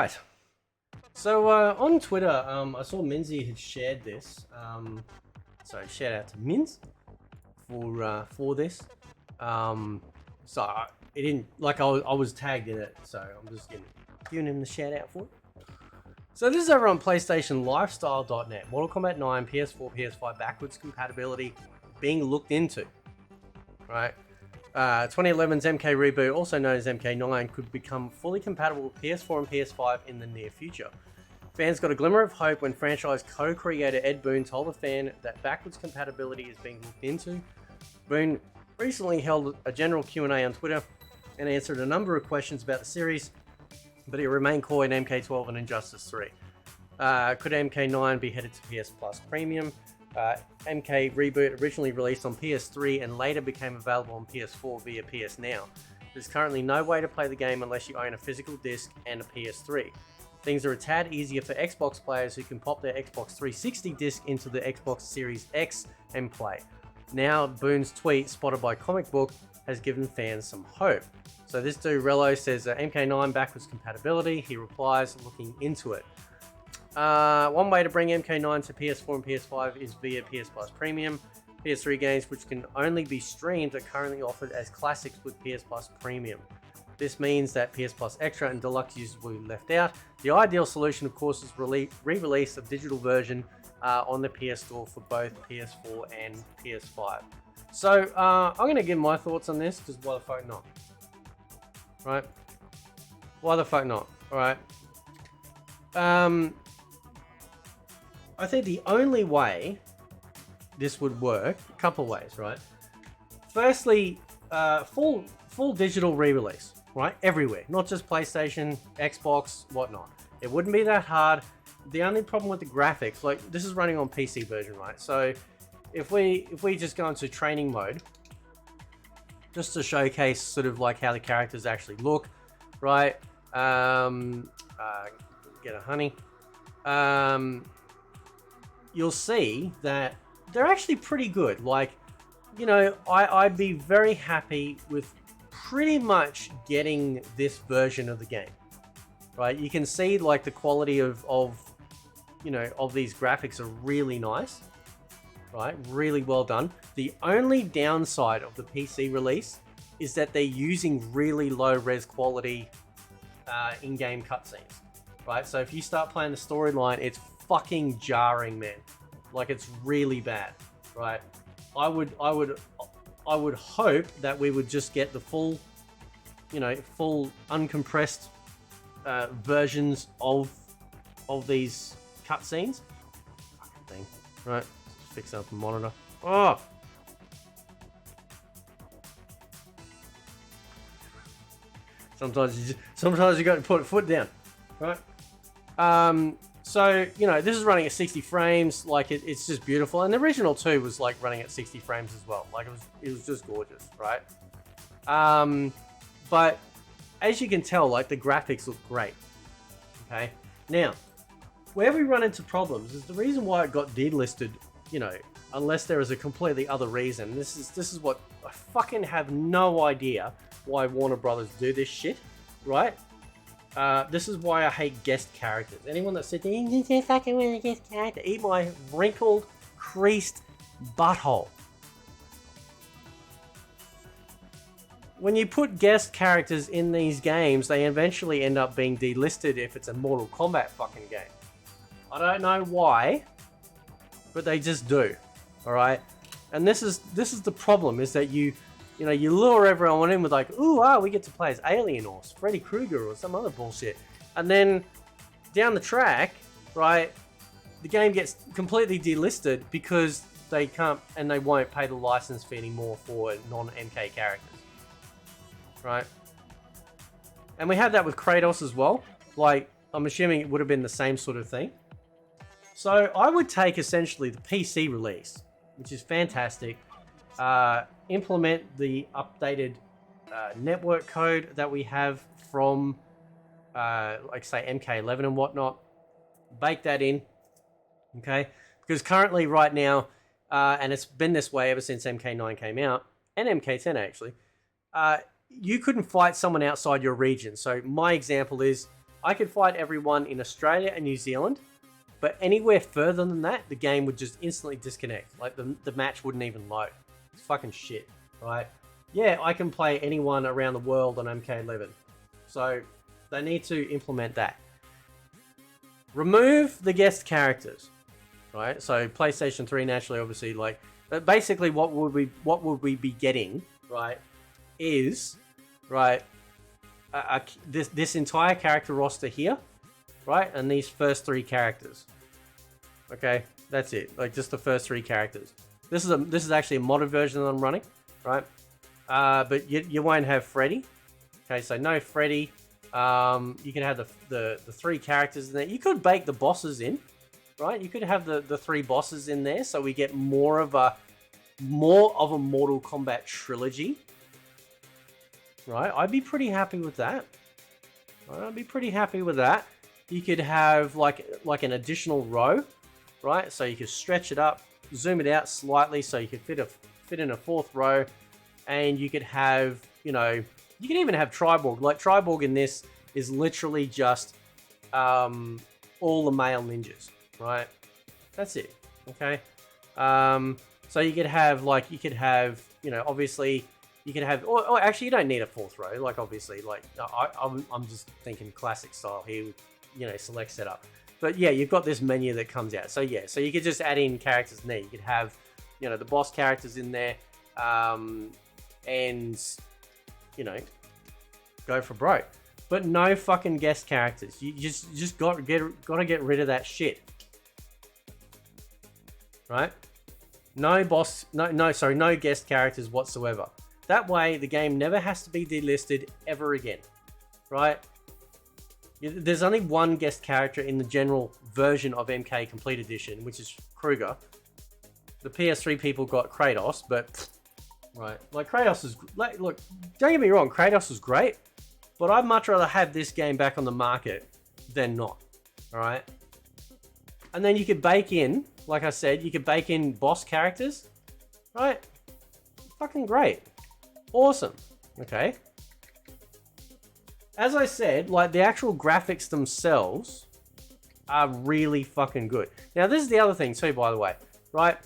Right. So on Twitter, I saw Minzy had shared this. So shout out to Minz for this. It didn't like I was tagged in it, so I'm just giving him the shout out for it. So this is over on PlayStationLifestyle.net. Mortal Kombat 9, PS4, PS5 backwards compatibility being looked into. Right. 2011's MK reboot, also known as MK9, could become fully compatible with PS4 and PS5 in the near future. Fans got a glimmer of hope when franchise co-creator Ed Boon told a fan that backwards compatibility is being looked into. Boon recently held a general Q&A on Twitter and answered a number of questions about the series, but he remained core in MK12 and Injustice 3. Could MK9 be headed to PS Plus Premium? MK Reboot originally released on PS3 and later became available on PS4 via PS Now. There's currently no way to play the game unless you own a physical disc and a PS3. Things are a tad easier for Xbox players who can pop their Xbox 360 disc into the Xbox Series X and play. Now, Boon's tweet, spotted by Comic Book, has given fans some hope. So this dude, Rello, says MK9 backwards compatibility. He replies, looking into it. One way to bring MK9 to PS4 and PS5 is via PS Plus Premium. PS3 games which can only be streamed are currently offered as classics with PS Plus Premium. This means that PS Plus Extra and Deluxe users will be left out. The ideal solution, of course, is re-release of digital version on the PS Store for both PS4 and PS5. So I'm going to give my thoughts on this, because why the fuck not? Right? Why the fuck not? Alright. I think the only way this would work, a couple ways, right? Firstly, full digital re-release, right? Everywhere, not just PlayStation, Xbox, whatnot. It wouldn't be that hard. The only problem with the graphics, like this is running on PC version, right? So if we just go into training mode, just to showcase sort of like how the characters actually look, right? Get a honey. You'll see that they're actually pretty good. Like, you know, I'd be very happy with pretty much getting this version of the game, right? You can see like the quality of these graphics are really nice, right? Really well done. The only downside of the PC release is that they're using really low res quality in-game cutscenes, right? So if you start playing the storyline, it's fucking jarring, man. Like, it's really bad, right? I would hope that we would just get the full uncompressed versions of these cutscenes. Fucking thing, right? Let's fix up the monitor. Oh. Sometimes you got to put a foot down, right? So, you know, this is running at 60 frames, like it's just beautiful. And the original 2 was like running at 60 frames as well. Like it was just gorgeous, right? But as you can tell, like the graphics look great. Okay. Now, where we run into problems is the reason why it got delisted, you know, unless there is a completely other reason. This is what I fucking have no idea why Warner Brothers do this shit, right? This is why I hate guest characters. Anyone that said, you fucking want a guest character, eat my wrinkled, creased butthole. When you put guest characters in these games, they eventually end up being delisted if it's a Mortal Kombat fucking game. I don't know why, but they just do. Alright? And this is the problem, is that you lure everyone in with like, ooh, we get to play as Alien or Freddy Krueger or some other bullshit. And then down the track, right, the game gets completely delisted because they can't and they won't pay the license fee anymore for non-MK characters. Right? And we had that with Kratos as well. Like, I'm assuming it would have been the same sort of thing. So I would take essentially the PC release, which is fantastic. Implement the updated network code that we have from, like say MK11 and whatnot. Bake that in, okay? Because currently, right now, and it's been this way ever since MK9 came out, and MK10 actually, you couldn't fight someone outside your region. So my example is, I could fight everyone in Australia and New Zealand, but anywhere further than that, the game would just instantly disconnect. Like the match wouldn't even load. It's fucking shit, right? Yeah, I can play anyone around the world on MK11. So they need to implement that. Remove the guest characters, right? So PlayStation 3 naturally, obviously, like, but basically what would we be getting, right, is, right, this entire character roster here, right, and these first 3 characters. Okay, that's it. Like, just the first 3 characters. This is actually a modded version that I'm running, right? But you won't have Freddy. Okay, so no Freddy. You can have the 3 characters in there. You could bake the bosses in, right? You could have the 3 bosses in there, so we get more of a Mortal Kombat trilogy, right? I'd be pretty happy with that. I'd be pretty happy with that. You could have like an additional row, right? So you could stretch it up, zoom it out slightly, so you could fit in a 4th row, and you could have, you know, you can even have Triborg. Like, Triborg in this is literally just all the male ninjas, right? That's it, okay? So you could have, you know, obviously, you could have, or actually, you don't need a 4th row. Like, obviously, like, I'm just thinking classic style here, you know, select setup. But yeah, you've got this menu that comes out. So yeah, so you could just add in characters in there. You could have, you know, the boss characters in there, and, you know, go for broke. But no fucking guest characters. You just gotta get rid of that shit. Right? No guest characters whatsoever. That way, the game never has to be delisted ever again. Right? There's only one guest character in the general version of MK Complete Edition, which is Kruger. The PS3 people got Kratos, but right, like, Kratos is, like, look, don't get me wrong, Kratos is great, but I'd much rather have this game back on the market than not. All right, and then you could bake in, like I said, you could bake in boss characters, right? Fucking great, awesome. Okay. As I said, like, the actual graphics themselves are really fucking good. Now, this is the other thing too, by the way, right?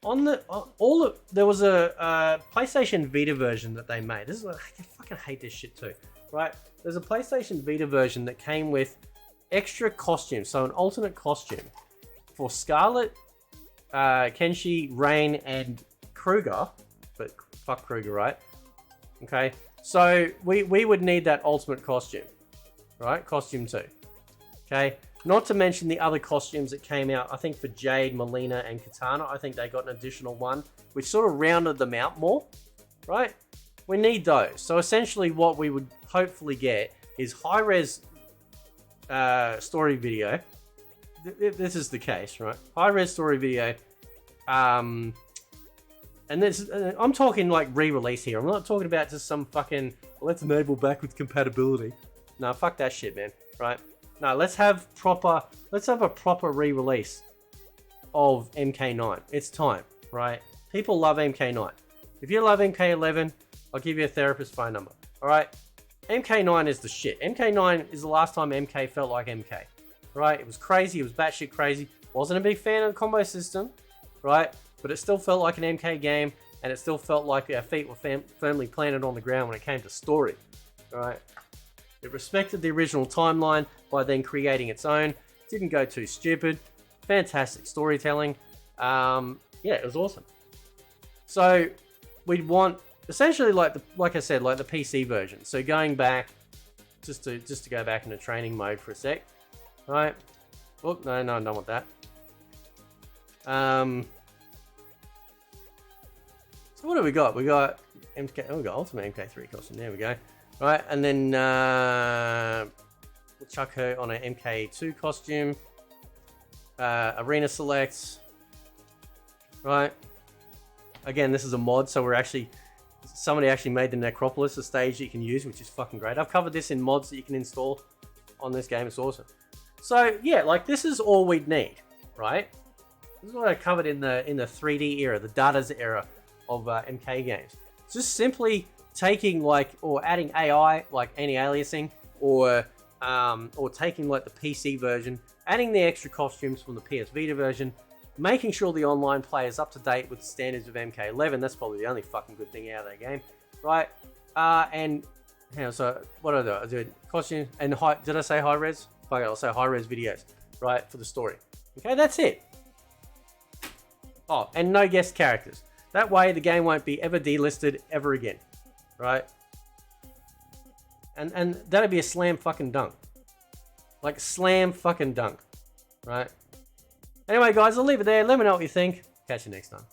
There was a PlayStation Vita version that they made. I fucking hate this shit too, right? There's a PlayStation Vita version that came with extra costumes, so an alternate costume for Scarlet, Kenshi, Rain, and Kruger, but fuck Kruger, right? Okay. So we would need that ultimate costume, right? Costume 2. Okay. Not to mention the other costumes that came out, I think, for Jade, Melina, and Katana. I think they got an additional one, which sort of rounded them out more, right? We need those. So essentially what we would hopefully get is high-res story video. This is the case, right? High-res story video. And this, I'm talking like re-release here. I'm not talking about just some fucking, let's enable backwards compatibility. No, fuck that shit, man. Right? No, let's have a proper re-release of MK9. It's time, right? People love MK9. If you love MK11, I'll give you a therapist phone number. All right? MK9 is the shit. MK9 is the last time MK felt like MK. Right? It was crazy. It was batshit crazy. Wasn't a big fan of the combo system, right? But it still felt like an MK game, and it still felt like our feet were firmly planted on the ground when it came to story. Right? It respected the original timeline by then creating its own. Didn't go too stupid. Fantastic storytelling. Yeah, it was awesome. So we'd want essentially like I said, like the PC version. So going back, just to go back into training mode for a sec. Right? Oh no, I don't want that. So what do we got? We got MK. Oh, we got Ultimate MK3 costume. There we go. Right, and then we'll chuck her on an MK2 costume. Arena selects. Right. Again, this is a mod, so somebody actually made the Necropolis a stage that you can use, which is fucking great. I've covered this in mods that you can install on this game. It's awesome. So yeah, like, this is all we'd need, right? This is what I covered in the 3D era, the Data's era of MK games. Just simply taking or adding AI, like anti-aliasing, or or taking like the PC version, adding the extra costumes from the PS Vita version, making sure the online play is up to date with the standards of MK11. That's probably the only fucking good thing out of that game, right? And hang on, so what did I do? I did costumes and high. Did I say high res? Fuck it, I'll say high res videos, right, for the story. Okay, that's it. Oh, and no guest characters. That way, the game won't be ever delisted ever again, right? And that'd be a slam fucking dunk. Like, slam fucking dunk. Right? Anyway, guys, I'll leave it there. Let me know what you think. Catch you next time.